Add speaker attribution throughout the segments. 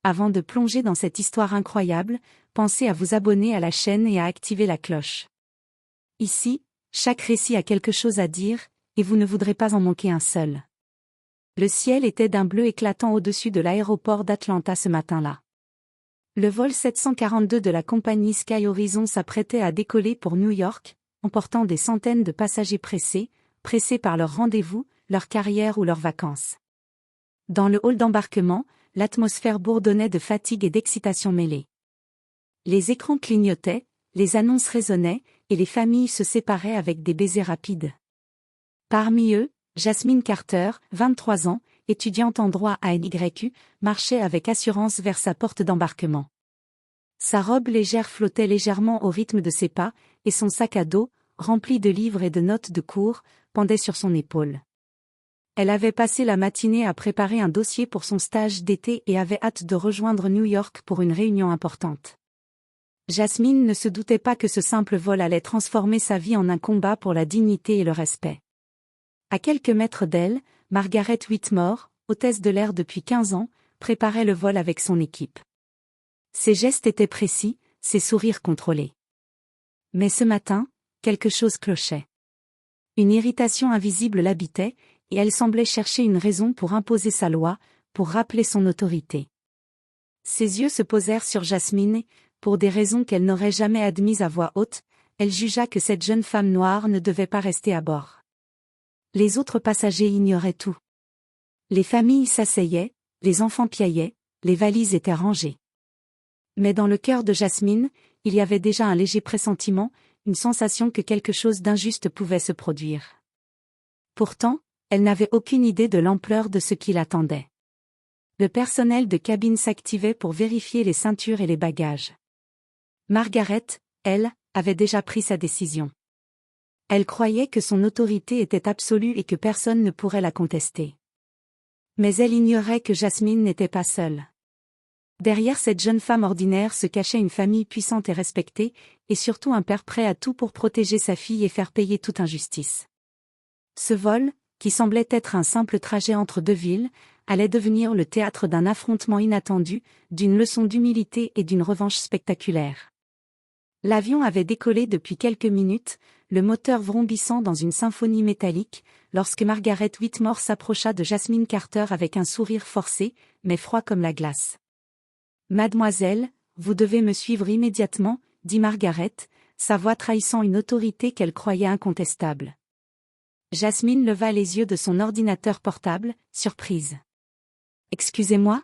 Speaker 1: Avant de plonger dans cette histoire incroyable, pensez à vous abonner à la chaîne et à activer la cloche. Ici, chaque récit a quelque chose à dire, et vous ne voudrez pas en manquer un seul. Le ciel était d'un bleu éclatant au-dessus de l'aéroport d'Atlanta ce matin-là. Le vol 742 de la compagnie Sky Horizon s'apprêtait à décoller pour New York, emportant des centaines de passagers pressés par leur rendez-vous, leur carrière ou leurs vacances. Dans le hall d'embarquement, l'atmosphère bourdonnait de fatigue et d'excitation mêlée. Les écrans clignotaient, les annonces résonnaient, et les familles se séparaient avec des baisers rapides. Parmi eux, Jasmine Carter, 23 ans, étudiante en droit à NYU, marchait avec assurance vers sa porte d'embarquement. Sa robe légère flottait légèrement au rythme de ses pas, et son sac à dos, rempli de livres et de notes de cours, pendait sur son épaule. Elle avait passé la matinée à préparer un dossier pour son stage d'été et avait hâte de rejoindre New York pour une réunion importante. Jasmine ne se doutait pas que ce simple vol allait transformer sa vie en un combat pour la dignité et le respect. À quelques mètres d'elle, Margaret Whitmore, hôtesse de l'air depuis 15 ans, préparait le vol avec son équipe. Ses gestes étaient précis, ses sourires contrôlés. Mais ce matin, quelque chose clochait. Une irritation invisible l'habitait, et elle semblait chercher une raison pour imposer sa loi, pour rappeler son autorité. Ses yeux se posèrent sur Jasmine et, pour des raisons qu'elle n'aurait jamais admises à voix haute, elle jugea que cette jeune femme noire ne devait pas rester à bord. Les autres passagers ignoraient tout. Les familles s'asseyaient, les enfants piaillaient, les valises étaient rangées. Mais dans le cœur de Jasmine, il y avait déjà un léger pressentiment, une sensation que quelque chose d'injuste pouvait se produire. Pourtant, elle n'avait aucune idée de l'ampleur de ce qui l'attendait. Le personnel de cabine s'activait pour vérifier les ceintures et les bagages. Margaret, elle, avait déjà pris sa décision. Elle croyait que son autorité était absolue et que personne ne pourrait la contester. Mais elle ignorait que Jasmine n'était pas seule. Derrière cette jeune femme ordinaire se cachait une famille puissante et respectée, et surtout un père prêt à tout pour protéger sa fille et faire payer toute injustice. Ce vol, qui semblait être un simple trajet entre deux villes, allait devenir le théâtre d'un affrontement inattendu, d'une leçon d'humilité et d'une revanche spectaculaire. L'avion avait décollé depuis quelques minutes, le moteur vrombissant dans une symphonie métallique, lorsque Margaret Whitmore s'approcha de Jasmine Carter avec un sourire forcé, mais froid comme la glace. « Mademoiselle, vous devez me suivre immédiatement, » dit Margaret, sa voix trahissant une autorité qu'elle croyait incontestable. Jasmine leva les yeux de son ordinateur portable, surprise. « Excusez-moi ? »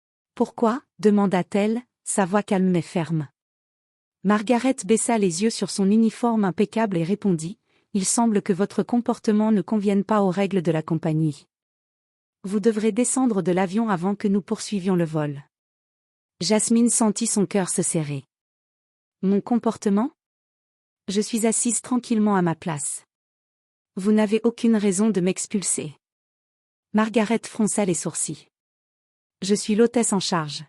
Speaker 1: « Pourquoi ?» demanda-t-elle, sa voix calme mais ferme. Margaret baissa les yeux sur son uniforme impeccable et répondit, « Il semble que votre comportement ne convienne pas aux règles de la compagnie. Vous devrez descendre de l'avion avant que nous poursuivions le vol. » Jasmine sentit son cœur se serrer. « Mon comportement ? Je suis assise tranquillement à ma place. Vous n'avez aucune raison de m'expulser. » Margaret fronça les sourcils. « Je suis l'hôtesse en charge.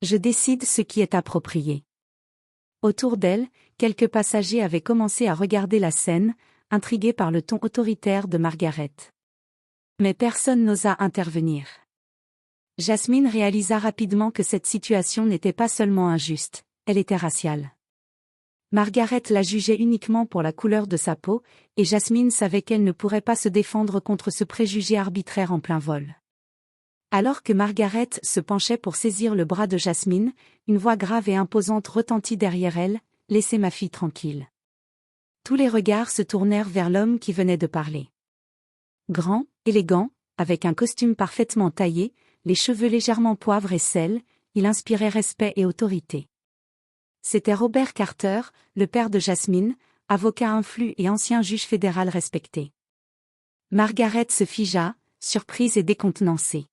Speaker 1: Je décide ce qui est approprié. » Autour d'elle, quelques passagers avaient commencé à regarder la scène, intrigués par le ton autoritaire de Margaret. Mais personne n'osa intervenir. Jasmine réalisa rapidement que cette situation n'était pas seulement injuste, elle était raciale. Margaret la jugeait uniquement pour la couleur de sa peau, et Jasmine savait qu'elle ne pourrait pas se défendre contre ce préjugé arbitraire en plein vol. Alors que Margaret se penchait pour saisir le bras de Jasmine, une voix grave et imposante retentit derrière elle, « Laissez ma fille tranquille. » Tous les regards se tournèrent vers l'homme qui venait de parler. Grand, élégant, avec un costume parfaitement taillé, les cheveux légèrement poivre et sel, il inspirait respect et autorité. C'était Robert Carter, le père de Jasmine, avocat influent et ancien juge fédéral respecté. Margaret se figea, surprise et décontenancée.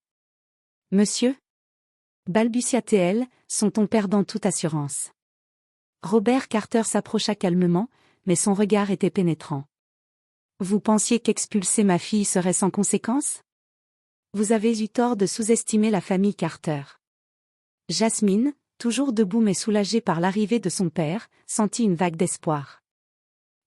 Speaker 1: « Monsieur ?» balbutia-t-elle, son ton perdant toute assurance. Robert Carter s'approcha calmement, mais son regard était pénétrant. « Vous pensiez qu'expulser ma fille serait sans conséquence ? Vous avez eu tort de sous-estimer la famille Carter. » Jasmine, toujours debout mais soulagée par l'arrivée de son père, sentit une vague d'espoir.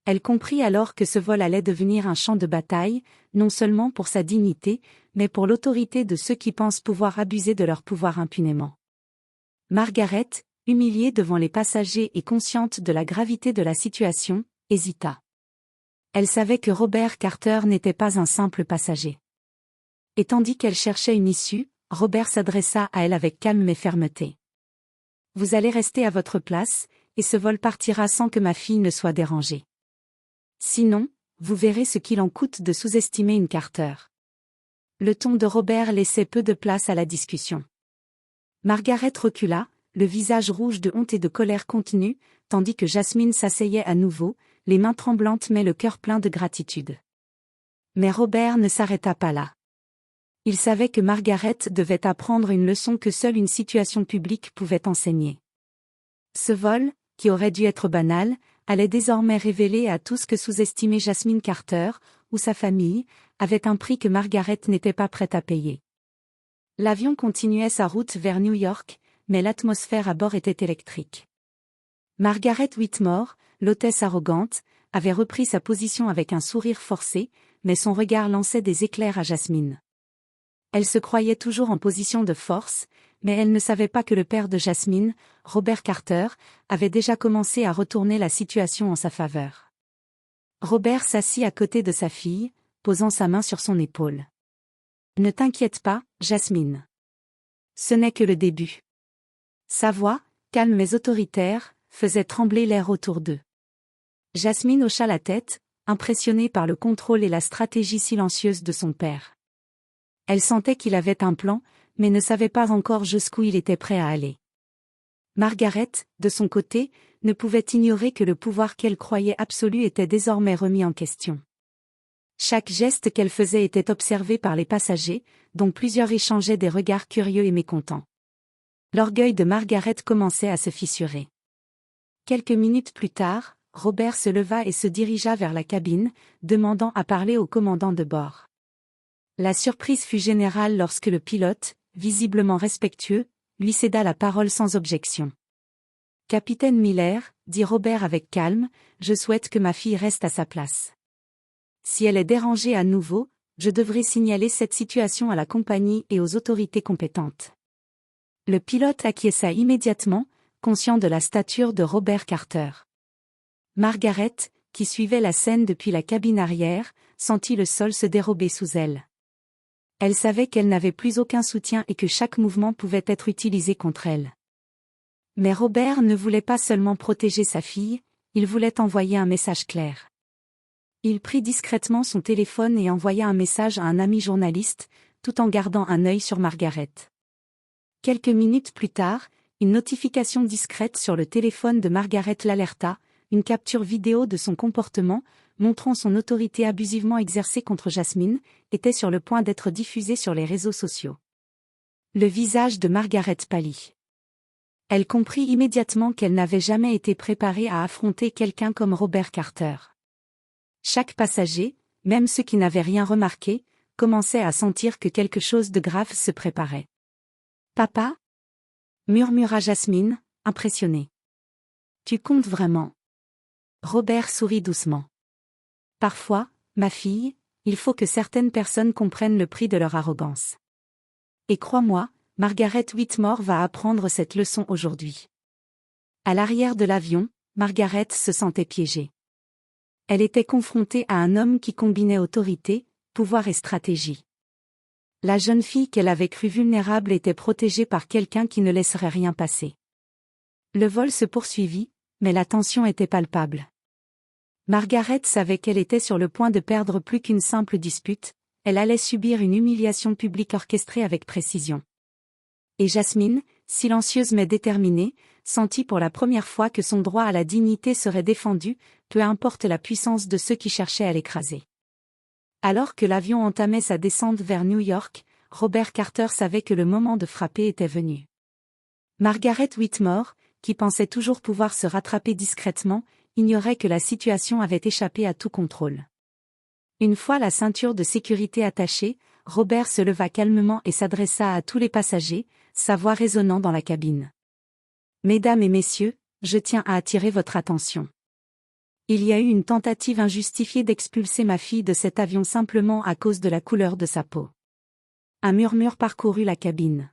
Speaker 1: Elle comprit alors que ce vol allait devenir un champ de bataille, non seulement pour sa dignité, mais pour l'autorité de ceux qui pensent pouvoir abuser de leur pouvoir impunément. Margaret, humiliée devant les passagers et consciente de la gravité de la situation, hésita. Elle savait que Robert Carter n'était pas un simple passager. Et tandis qu'elle cherchait une issue, Robert s'adressa à elle avec calme et fermeté. « Vous allez rester à votre place, et ce vol partira sans que ma fille ne soit dérangée. Sinon, vous verrez ce qu'il en coûte de sous-estimer une Carter. » Le ton de Robert laissait peu de place à la discussion. Margaret recula, le visage rouge de honte et de colère contenue, tandis que Jasmine s'asseyait à nouveau, les mains tremblantes mais le cœur plein de gratitude. Mais Robert ne s'arrêta pas là. Il savait que Margaret devait apprendre une leçon que seule une situation publique pouvait enseigner. Ce vol, qui aurait dû être banal, allait désormais révéler à tous que sous-estimer Jasmine Carter, ou sa famille, avait un prix que Margaret n'était pas prête à payer. L'avion continuait sa route vers New York, mais l'atmosphère à bord était électrique. Margaret Whitmore, l'hôtesse arrogante, avait repris sa position avec un sourire forcé, mais son regard lançait des éclairs à Jasmine. Elle se croyait toujours en position de force, mais elle ne savait pas que le père de Jasmine, Robert Carter, avait déjà commencé à retourner la situation en sa faveur. Robert s'assit à côté de sa fille, posant sa main sur son épaule. « Ne t'inquiète pas, Jasmine. Ce n'est que le début. » Sa voix, calme mais autoritaire, faisait trembler l'air autour d'eux. Jasmine hocha la tête, impressionnée par le contrôle et la stratégie silencieuse de son père. Elle sentait qu'il avait un plan, mais ne savait pas encore jusqu'où il était prêt à aller. Margaret, de son côté, ne pouvait ignorer que le pouvoir qu'elle croyait absolu était désormais remis en question. Chaque geste qu'elle faisait était observé par les passagers, dont plusieurs échangeaient des regards curieux et mécontents. L'orgueil de Margaret commençait à se fissurer. Quelques minutes plus tard, Robert se leva et se dirigea vers la cabine, demandant à parler au commandant de bord. La surprise fut générale lorsque le pilote, visiblement respectueux, lui céda la parole sans objection. « Capitaine Miller, » dit Robert avec calme, « je souhaite que ma fille reste à sa place. Si elle est dérangée à nouveau, je devrai signaler cette situation à la compagnie et aux autorités compétentes. » Le pilote acquiesça immédiatement, conscient de la stature de Robert Carter. Margaret, qui suivait la scène depuis la cabine arrière, sentit le sol se dérober sous elle. Elle savait qu'elle n'avait plus aucun soutien et que chaque mouvement pouvait être utilisé contre elle. Mais Robert ne voulait pas seulement protéger sa fille, il voulait envoyer un message clair. Il prit discrètement son téléphone et envoya un message à un ami journaliste, tout en gardant un œil sur Margaret. Quelques minutes plus tard, une notification discrète sur le téléphone de Margaret l'alerta, une capture vidéo de son comportement, montrant son autorité abusivement exercée contre Jasmine, était sur le point d'être diffusée sur les réseaux sociaux. Le visage de Margaret pâlit. Elle comprit immédiatement qu'elle n'avait jamais été préparée à affronter quelqu'un comme Robert Carter. Chaque passager, même ceux qui n'avaient rien remarqué, commençait à sentir que quelque chose de grave se préparait. « Papa ?» murmura Jasmine, impressionnée. « Tu comptes vraiment ?» Robert sourit doucement. « Parfois, ma fille, il faut que certaines personnes comprennent le prix de leur arrogance. Et crois-moi, Margaret Whitmore va apprendre cette leçon aujourd'hui. » À l'arrière de l'avion, Margaret se sentait piégée. Elle était confrontée à un homme qui combinait autorité, pouvoir et stratégie. La jeune fille qu'elle avait crue vulnérable était protégée par quelqu'un qui ne laisserait rien passer. Le vol se poursuivit, mais la tension était palpable. Margaret savait qu'elle était sur le point de perdre plus qu'une simple dispute, elle allait subir une humiliation publique orchestrée avec précision. Et Jasmine, silencieuse mais déterminée, sentit pour la première fois que son droit à la dignité serait défendu, peu importe la puissance de ceux qui cherchaient à l'écraser. Alors que l'avion entamait sa descente vers New York, Robert Carter savait que le moment de frapper était venu. Margaret Whitmore, qui pensait toujours pouvoir se rattraper discrètement, ignorait que la situation avait échappé à tout contrôle. Une fois la ceinture de sécurité attachée, Robert se leva calmement et s'adressa à tous les passagers, sa voix résonnant dans la cabine. « Mesdames et messieurs, je tiens à attirer votre attention. Il y a eu une tentative injustifiée d'expulser ma fille de cet avion simplement à cause de la couleur de sa peau. Un murmure parcourut la cabine.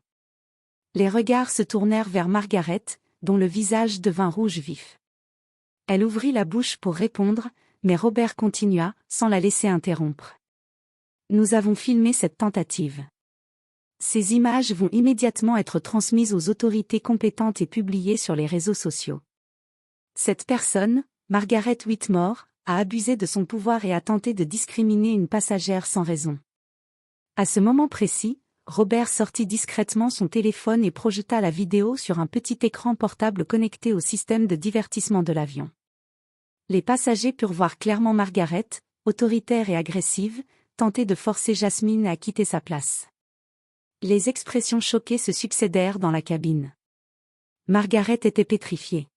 Speaker 1: Les regards se tournèrent vers Margaret, dont le visage devint rouge vif. Elle ouvrit la bouche pour répondre, mais Robert continua, sans la laisser interrompre. Nous avons filmé cette tentative. Ces images vont immédiatement être transmises aux autorités compétentes et publiées sur les réseaux sociaux. Cette personne, Margaret Whitmore, a abusé de son pouvoir et a tenté de discriminer une passagère sans raison. À ce moment précis, Robert sortit discrètement son téléphone et projeta la vidéo sur un petit écran portable connecté au système de divertissement de l'avion. Les passagers purent voir clairement Margaret, autoritaire et agressive, tenter de forcer Jasmine à quitter sa place. Les expressions choquées se succédèrent dans la cabine. Margaret était pétrifiée.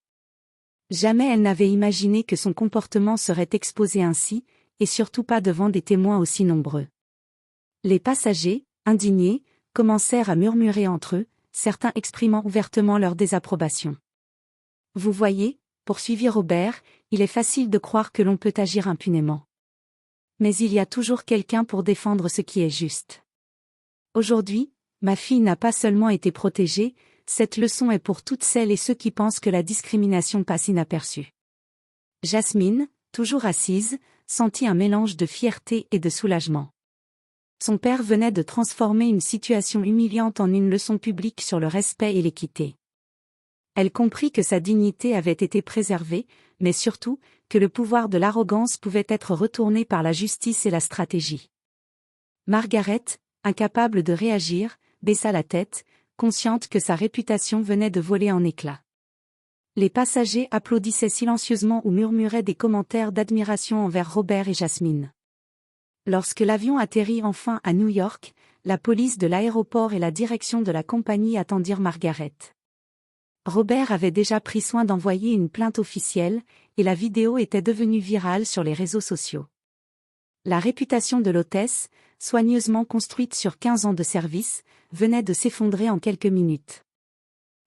Speaker 1: Jamais elle n'avait imaginé que son comportement serait exposé ainsi, et surtout pas devant des témoins aussi nombreux. Les passagers, indignés, commencèrent à murmurer entre eux, certains exprimant ouvertement leur désapprobation. Vous voyez, poursuivit Robert, il est facile de croire que l'on peut agir impunément. Mais il y a toujours quelqu'un pour défendre ce qui est juste. Aujourd'hui, ma fille n'a pas seulement été protégée, cette leçon est pour toutes celles et ceux qui pensent que la discrimination passe inaperçue. Jasmine, toujours assise, sentit un mélange de fierté et de soulagement. Son père venait de transformer une situation humiliante en une leçon publique sur le respect et l'équité. Elle comprit que sa dignité avait été préservée, mais surtout, que le pouvoir de l'arrogance pouvait être retourné par la justice et la stratégie. Margaret, incapable de réagir, baissa la tête, consciente que sa réputation venait de voler en éclats. Les passagers applaudissaient silencieusement ou murmuraient des commentaires d'admiration envers Robert et Jasmine. Lorsque l'avion atterrit enfin à New York, la police de l'aéroport et la direction de la compagnie attendirent Margaret. Robert avait déjà pris soin d'envoyer une plainte officielle, et la vidéo était devenue virale sur les réseaux sociaux. La réputation de l'hôtesse, soigneusement construite sur 15 ans de service, venait de s'effondrer en quelques minutes.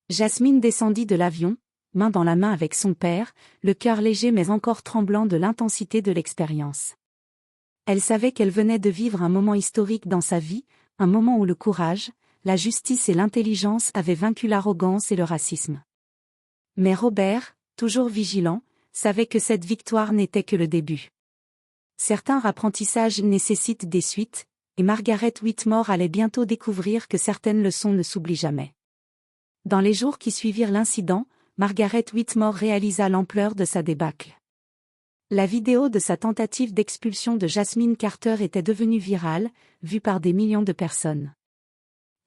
Speaker 1: Jasmine descendit de l'avion, main dans la main avec son père, le cœur léger mais encore tremblant de l'intensité de l'expérience. Elle savait qu'elle venait de vivre un moment historique dans sa vie, un moment où le courage, la justice et l'intelligence avaient vaincu l'arrogance et le racisme. Mais Robert, toujours vigilant, savait que cette victoire n'était que le début. Certains apprentissages nécessitent des suites, et Margaret Whitmore allait bientôt découvrir que certaines leçons ne s'oublient jamais. Dans les jours qui suivirent l'incident, Margaret Whitmore réalisa l'ampleur de sa débâcle. La vidéo de sa tentative d'expulsion de Jasmine Carter était devenue virale, vue par des millions de personnes.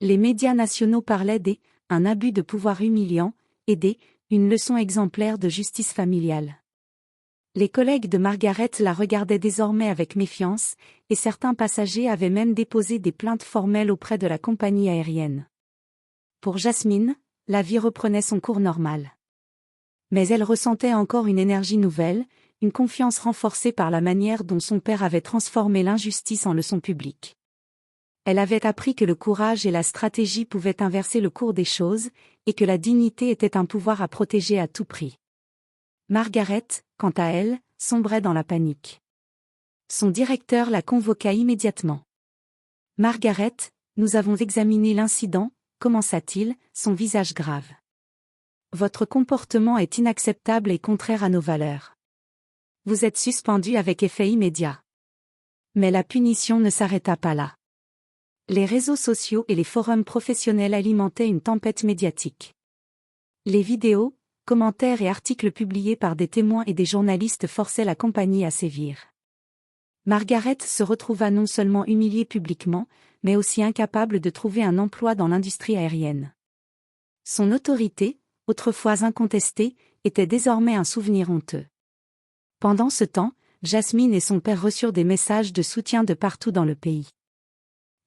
Speaker 1: Les médias nationaux parlaient des « un abus de pouvoir humiliant » et des « une leçon exemplaire de justice familiale ». Les collègues de Margaret la regardaient désormais avec méfiance, et certains passagers avaient même déposé des plaintes formelles auprès de la compagnie aérienne. Pour Jasmine, la vie reprenait son cours normal. Mais elle ressentait encore une énergie nouvelle, une confiance renforcée par la manière dont son père avait transformé l'injustice en leçon publique. Elle avait appris que le courage et la stratégie pouvaient inverser le cours des choses, et que la dignité était un pouvoir à protéger à tout prix. Margaret, quant à elle, sombrait dans la panique. Son directeur la convoqua immédiatement. « Margaret, nous avons examiné l'incident », commença-t-il, son visage grave. « Votre comportement est inacceptable et contraire à nos valeurs. Vous êtes suspendue avec effet immédiat. » Mais la punition ne s'arrêta pas là. Les réseaux sociaux et les forums professionnels alimentaient une tempête médiatique. Les vidéos, commentaires et articles publiés par des témoins et des journalistes forçaient la compagnie à sévir. Margaret se retrouva non seulement humiliée publiquement, mais aussi incapable de trouver un emploi dans l'industrie aérienne. Son autorité, autrefois incontestée, était désormais un souvenir honteux. Pendant ce temps, Jasmine et son père reçurent des messages de soutien de partout dans le pays.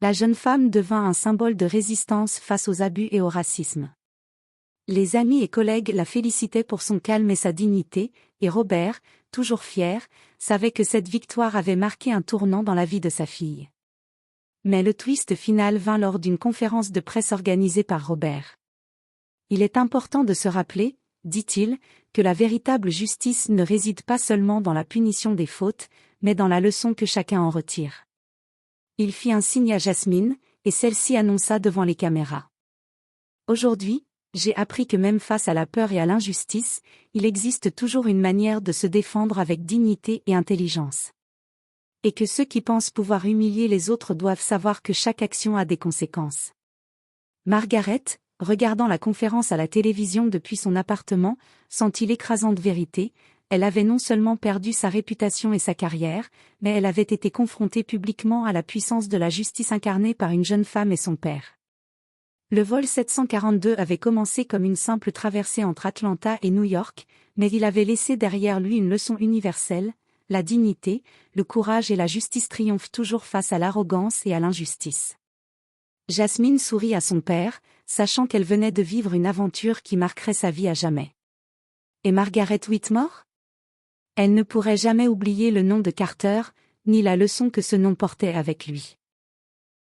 Speaker 1: La jeune femme devint un symbole de résistance face aux abus et au racisme. Les amis et collègues la félicitaient pour son calme et sa dignité, et Robert, toujours fier, savait que cette victoire avait marqué un tournant dans la vie de sa fille. Mais le twist final vint lors d'une conférence de presse organisée par Robert. Il est important de se rappeler, dit-il, que la véritable justice ne réside pas seulement dans la punition des fautes, mais dans la leçon que chacun en retire. Il fit un signe à Jasmine, et celle-ci annonça devant les caméras. Aujourd'hui, j'ai appris que même face à la peur et à l'injustice, il existe toujours une manière de se défendre avec dignité et intelligence. Et que ceux qui pensent pouvoir humilier les autres doivent savoir que chaque action a des conséquences. Margaret, regardant la conférence à la télévision depuis son appartement, sentit l'écrasante vérité. Elle avait non seulement perdu sa réputation et sa carrière, mais elle avait été confrontée publiquement à la puissance de la justice incarnée par une jeune femme et son père. Le vol 742 avait commencé comme une simple traversée entre Atlanta et New York, mais il avait laissé derrière lui une leçon universelle: la dignité, le courage et la justice triomphent toujours face à l'arrogance et à l'injustice. Jasmine sourit à son père, sachant qu'elle venait de vivre une aventure qui marquerait sa vie à jamais. Et Margaret Whitmore? Elle ne pourrait jamais oublier le nom de Carter, ni la leçon que ce nom portait avec lui.